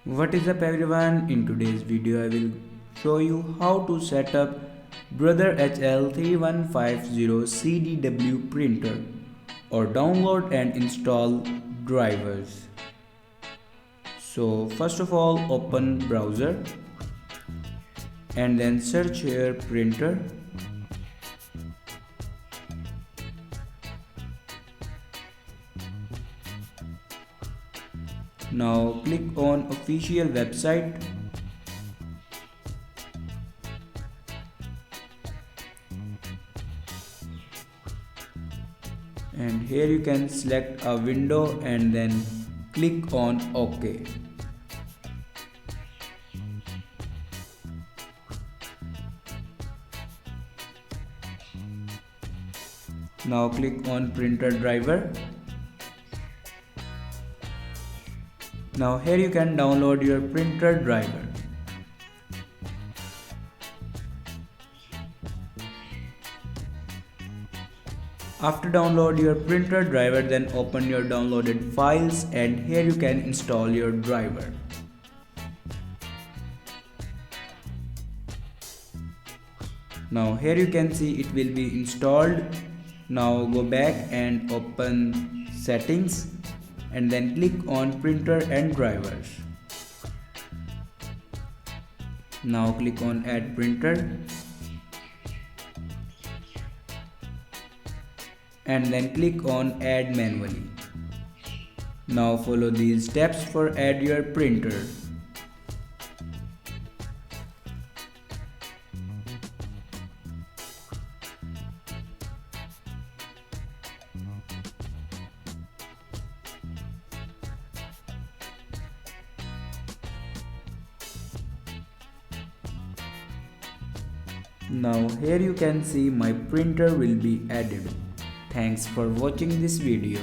What is up everyone, in today's video I will show you how to set up Brother HL3150 CDW printer or download and install drivers. So first of all, open browser and then search here printer. Now click on official website and here you can select a window and then click on OK. Now click on printer driver. Now here you can download your printer driver. After download your printer driver, then open your downloaded files and here you can install your driver. Now here you can see it will be installed. Now go back and open settings and then click on printer and drivers. Now click on add printer and then click on add manually. Now follow these steps for add your printer. Now here you can see my printer will be added. Thanks for watching this video.